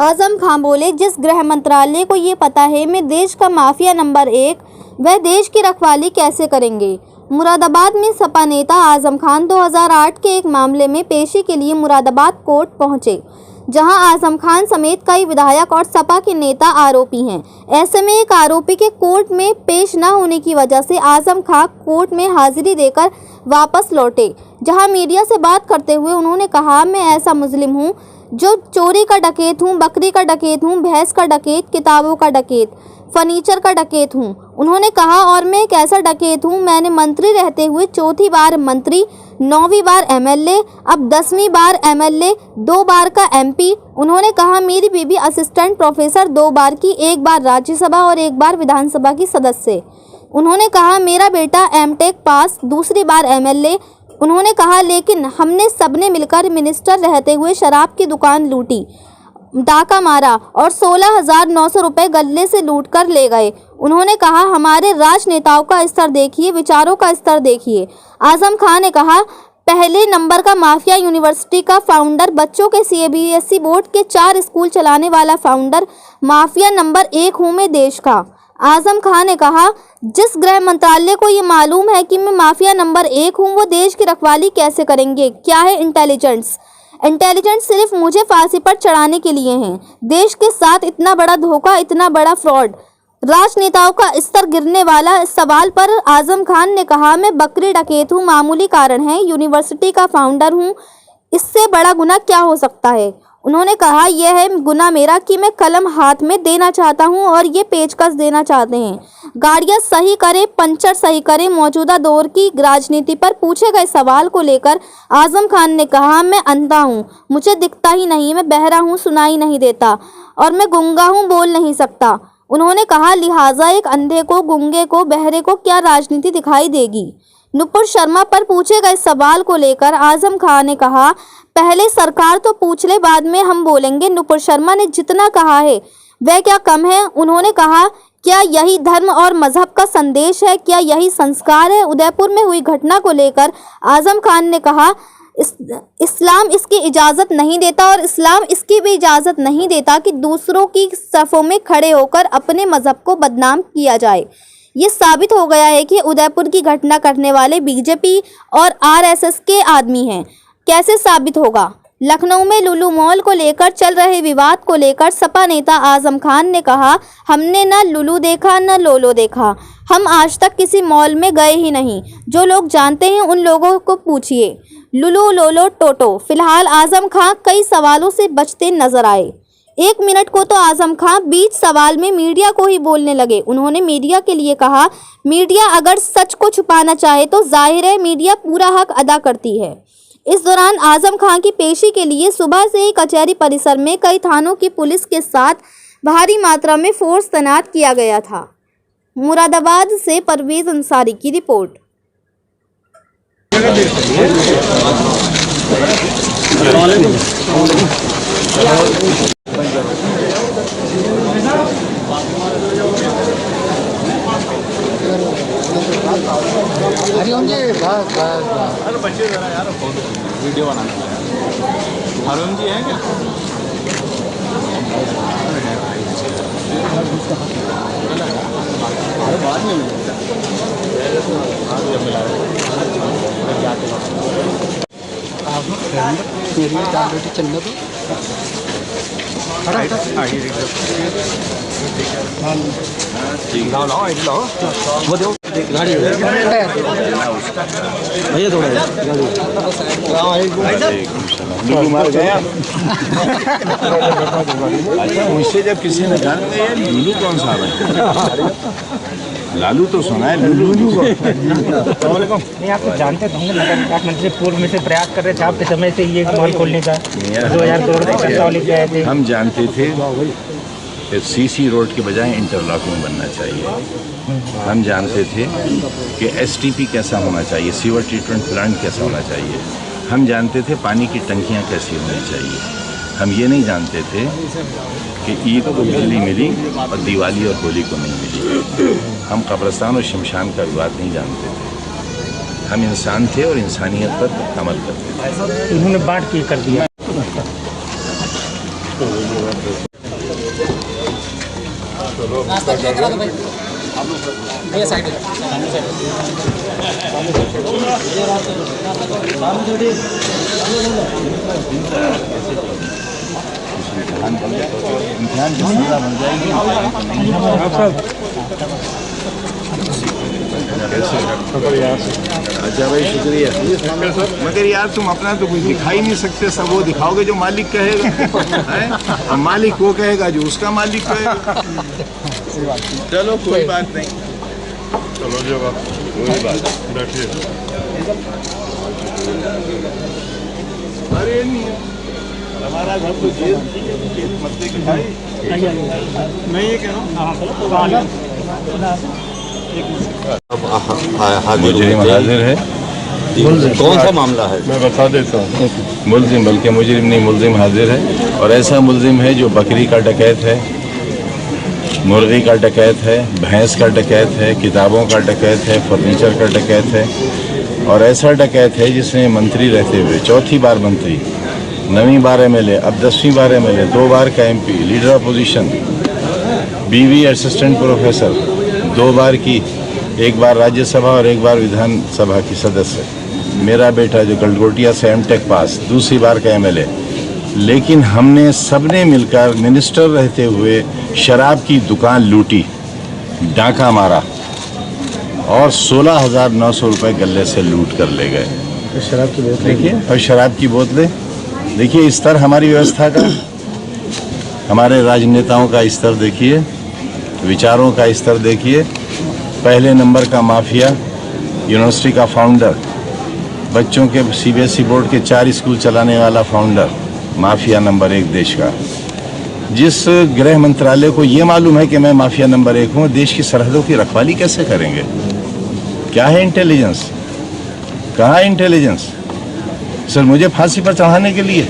आजम खान बोले, जिस गृह मंत्रालय को ये पता है मैं देश का माफिया नंबर 1, वह देश की रखवाली कैसे करेंगे। मुरादाबाद में सपा नेता आजम खान 2008 के एक मामले में पेशी के लिए मुरादाबाद कोर्ट पहुंचे, जहां आजम खान समेत कई विधायक और सपा के नेता आरोपी हैं। ऐसे में एक आरोपी के कोर्ट में पेश न होने की वजह से आजम खान कोर्ट में हाजिरी देकर वापस लौटे, जहां मीडिया से बात करते हुए उन्होंने कहा, मैं ऐसा मुस्लिम हूं जो चोरी का डकैत हूं, बकरी का डकैत हूं, भैंस का डकैत, किताबों का डकैत, फर्नीचर का डकैत हूं। उन्होंने कहा, और मैं एक ऐसा डकैत हूं, मैंने मंत्री रहते हुए 4थी बार मंत्री, 9वीं बार एमएलए, अब 10वीं बार एमएलए, 2 बार का एमपी। उन्होंने कहा, मेरी बीबी असिस्टेंट प्रोफेसर 2 बार की, 1 बार राज्यसभा और 1 बार विधानसभा की सदस्य। उन्होंने कहा, मेरा बेटा एमटेक पास, दूसरी बार एमएलए। उन्होंने कहा, लेकिन हमने सबने मिलकर मिनिस्टर रहते हुए शराब की दुकान लूटी, डाका मारा और 16,900 रुपये गले से लूट कर ले गए। उन्होंने कहा, हमारे राजनेताओं का स्तर देखिए, विचारों का स्तर देखिए। आजम खान ने कहा, पहले नंबर का माफिया, यूनिवर्सिटी का फाउंडर, बच्चों के सीबीएसई बोर्ड के 4 स्कूल चलाने वाला फाउंडर, माफिया नंबर 1 हूँ मैं देश का। आजम खान ने कहा, जिस गृह मंत्रालय को ये मालूम है कि मैं माफिया नंबर 1 हूँ, वो देश की रखवाली कैसे करेंगे। क्या है इंटेलिजेंस? इंटेलिजेंस सिर्फ मुझे फांसी पर चढ़ाने के लिए है। देश के साथ इतना बड़ा धोखा, इतना बड़ा फ्रॉड, राजनेताओं का स्तर गिरने वाला। इस सवाल पर आजम खान ने कहा, मैं बकरी डकैत हूँ, मामूली कारण है, यूनिवर्सिटी का फाउंडर हूँ, इससे बड़ा गुनाह क्या हो सकता है। उन्होंने कहा, यह है गुनाह मेरा कि मैं कलम हाथ में देना चाहता हूं और ये पेचकस देना चाहते हैं। गाड़ियां सही करें, पंचर सही करें। मौजूदा दौर की राजनीति पर पूछे गए सवाल को लेकर आजम खान ने कहा, मैं अंधा हूं, मुझे दिखता ही नहीं, मैं बहरा हूं, सुनाई नहीं देता और मैं गूंगा हूं, बोल नहीं सकता। उन्होंने कहा, लिहाजा एक अंधे को, गूंगे को, बहरे को क्या राजनीति दिखाई देगी। नुपुर शर्मा पर पूछे गए सवाल को लेकर आजम खान ने कहा, पहले सरकार तो पूछ ले, बाद में हम बोलेंगे। नुपुर शर्मा ने जितना कहा है वह क्या कम है। उन्होंने कहा, क्या यही धर्म और मजहब का संदेश है, क्या यही संस्कार है। उदयपुर में हुई घटना को लेकर आजम खान ने कहा, इस्लाम इसकी इजाज़त नहीं देता और इस्लाम इसकी भी इजाज़त नहीं देता कि दूसरों की सफ़ों में खड़े होकर अपने मजहब को बदनाम किया जाए। ये साबित हो गया है कि उदयपुर की घटना करने वाले बीजेपी और आरएसएस के आदमी हैं। कैसे साबित होगा? लखनऊ में लुलु मॉल को लेकर चल रहे विवाद को लेकर सपा नेता आजम खान ने कहा, हमने न लुलु देखा न लोलो देखा, हम आज तक किसी मॉल में गए ही नहीं। जो लोग जानते हैं उन लोगों को पूछिए। लुलु, लोलो, टोटो। फिलहाल आजम खान कई सवालों से बचते नजर आए। 1 मिनट को तो आजम खान बीच सवाल में मीडिया को ही बोलने लगे। उन्होंने मीडिया के लिए कहा, मीडिया अगर सच को छुपाना चाहे तो जाहिर है मीडिया पूरा हक अदा करती है। इस दौरान आजम खान की पेशी के लिए सुबह से ही कचहरी परिसर में कई थानों की पुलिस के साथ भारी मात्रा में फोर्स तैनात किया गया था। मुरादाबाद से परवेज अंसारी की रिपोर्ट। हरिओम जी, अरे बच्चे जरा यार वीडियो बनाना है। हरिओम जी हैं क्या? बाद में मिलेगा। दाल रोटी चलना तो वो दो गाड़ी भैया थोड़ा मुझसे जब किसी ने कहा लुलू कौन सा है, लालू तो सुना है, लुलू नहीं। आप तो जानते होंगे, नगर विकास मंत्री पूर्व में से प्रयास कर रहे थे आपके समय से ये मॉल खोलने का, 2000 करोड़ का पैसा लेके आए थे। हम जानते थे कि सीसी रोड के बजाय इंटरलॉकिंग बनना चाहिए। हम जानते थे कि एसटीपी कैसा होना चाहिए, सीवर ट्रीटमेंट प्लांट कैसा होना चाहिए। हम जानते थे पानी की टंकियाँ कैसी होनी चाहिए। हम ये नहीं जानते थे कि ईद को बिजली मिली और दिवाली और होली को नहीं मिली। हम कब्रिस्तान और शमशान का विवाद नहीं जानते थे। हम इंसान थे और इंसानियत पर अमल करते थे। उन्होंने बांट के कर दिया। अच्छा भाई शुक्रिया। मगर यार तुम अपना तो कुछ दिखाई नहीं सकते, सब वो दिखाओगे जो मालिक कहेगा हैं? और मालिक वो कहेगा जो उसका मालिक कहेगा। चलो कोई बात नहीं, चलो जी बात कोई बात बैठिए। अरे नहीं हमारा घर तो जेल मत देख भाई। मैं ये कह रहा हूँ मुजरिम हाजिर है। कौन सा मामला है? मैं बता देता हूँ। मुलजिम, बल्कि मुजरिम नहीं, मुलजिम हाजिर है। और ऐसा मुलजिम है जो बकरी का डकैत है, मुर्गी का डकैत है, भैंस का डकैत है, किताबों का डकैत है, फर्नीचर का डकैत है। और ऐसा डकैत है जिसने मंत्री रहते हुए 4थी बार मंत्री, 9वीं बार MLA, अब 10वीं बार MLA, 2 बार का MP, leader opposition, BV assistant professor, 2 बार की, 1 बार राज्यसभा और 1 बार विधानसभा की सदस्य। मेरा बेटा जो गलगोटिया से M.Tech पास, 2री बार का MLA। लेकिन हमने सबने मिलकर मिनिस्टर रहते हुए शराब की दुकान लूटी, डाका मारा और 16,900 रुपये गले से लूट कर ले गए। शराब की बोतल देखिए, और शराब की बोतलें देखिए। स्तर हमारी व्यवस्था का, हमारे राजनेताओं का स्तर देखिए, विचारों का स्तर देखिए। पहले नंबर का माफिया, यूनिवर्सिटी का फाउंडर, बच्चों के CBSE बोर्ड के 4 स्कूल चलाने वाला फाउंडर, माफिया नंबर 1 देश का। जिस गृह मंत्रालय को ये मालूम है कि मैं माफिया नंबर 1 हूँ, देश की सरहदों की रखवाली कैसे करेंगे? क्या है इंटेलिजेंस? कहाँ है इंटेलिजेंस? सर मुझे फांसी पर चढ़ाने के लिए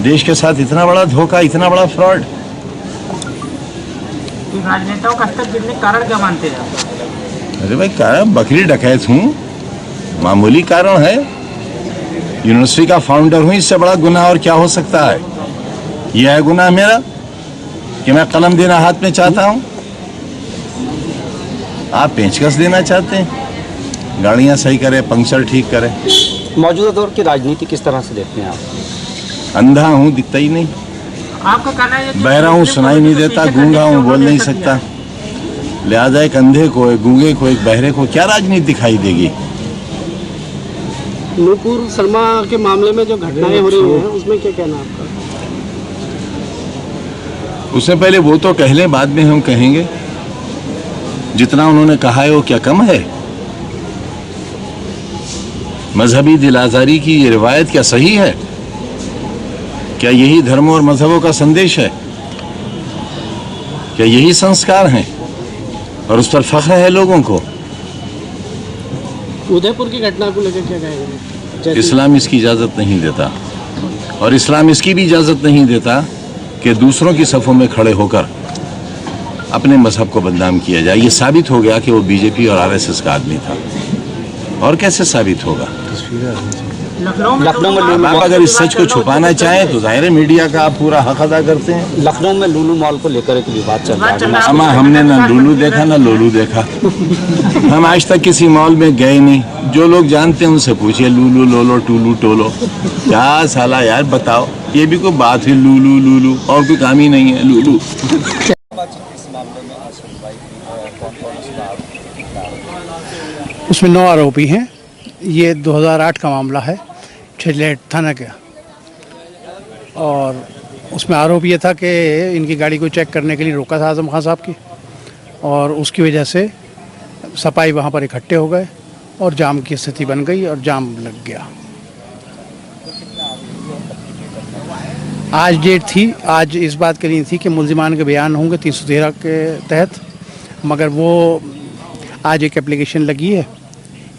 देश के साथ इतना बड़ा धोखा, इतना बड़ा फ्रॉड। राजनेताओं का स्तर गिरने का कारण क्या मानते हैं आप? अरे भाई, कारण बकरी डकैत हूँ, मामूली कारण है। यूनिवर्सिटी का फाउंडर हूँ, इससे बड़ा गुनाह और क्या हो सकता है? यह है गुनाह मेरा कि मैं कलम देना हाथ में चाहता हूँ, आप पेंचकस देना चाहते हैं। गाड़ियाँ सही करें, पंक्चर ठीक करें। मौजूदा दौर की राजनीति किस तरह से देखते हैं आप? अंधा हूँ, दिखता ही नहीं। आपका कहना है कि बहरा हूँ, सुनाई नहीं देता। गूंगा हूँ, बोल नहीं सकता। लिहाजा एक अंधे को, एक गूंगे को, एक बहरे को क्या राजनीति दिखाई देगी? नूपुर शर्मा के मामले में जो घटनाएं हो रही हैं उसमें क्या कहना है आपका? उससे पहले वो तो कह लें, बाद में हम कहेंगे। जितना उन्होंने कहा है वो क्या कम है? मजहबी दिल आजारी की ये रिवायत क्या सही है? क्या यही धर्मों और मजहबों का संदेश है? क्या यही संस्कार हैं और उस पर फख्र है लोगों को? उदयपुर की घटना को लेकर क्या कहेंगे? इस्लाम इसकी इजाज़त नहीं देता, और इस्लाम इसकी भी इजाज़त नहीं देता कि दूसरों की सफ़ों में खड़े होकर अपने मजहब को बदनाम किया जाए। ये साबित हो गया कि वो BJP और RSS का आदमी था, और कैसे साबित होगा? लखनऊ में आप अगर इस सच को छुपाना चाहें तो जाहिर है मीडिया का आप पूरा हक अदा करते हैं। लखनऊ में लुलु मॉल को लेकर एक विवाद चल रहा है। अमा हमने ना लुलू देखा ना लोलू देखा। हम आज तक किसी मॉल में गए नहीं। जो लोग जानते हैं उनसे पूछिए, लुलू लोलो टूलू टोलो क्या साला यार बताओ, ये भी कोई बात है? लुलू लुलू और कोई काम ही नहीं है लुलू। उसमें 9 आरोपी हैं। ये 2008 का मामला है, छिलेट थाना का। और उसमें आरोप ये था कि इनकी गाड़ी को चेक करने के लिए रोका था आजम खान साहब की, और उसकी वजह से सपाई वहाँ पर इकट्ठे हो गए और जाम की स्थिति बन गई और जाम लग गया। आज डेट थी, आज इस बात के लिए थी कि मुल्जिमान के बयान होंगे 313 के तहत, मगर वो आज एक एप्लीकेशन लगी है।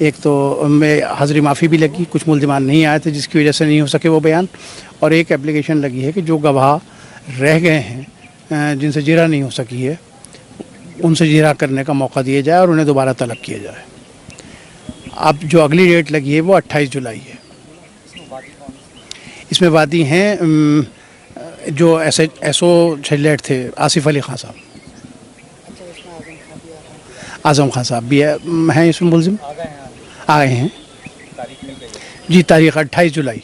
एक तो में हाज़िरी माफ़ी भी लगी, कुछ मुल्जिमान नहीं आए थे जिसकी वजह से नहीं हो सके वो बयान, और एक एप्लीकेशन लगी है कि जो गवाह रह गए हैं जिनसे जिरा नहीं हो सकी है उनसे जिरा करने का मौका दिया जाए और उन्हें दोबारा तलब किया जाए। अब जो अगली डेट लगी है वो 28 जुलाई है। इसमें वादी हैं जो SO छिलेट थे, आसिफ अली खान साहब, आजम खान साहब भी हैं इसमें मुलजिम आ गए हैं जी। तारीख 28 जुलाई।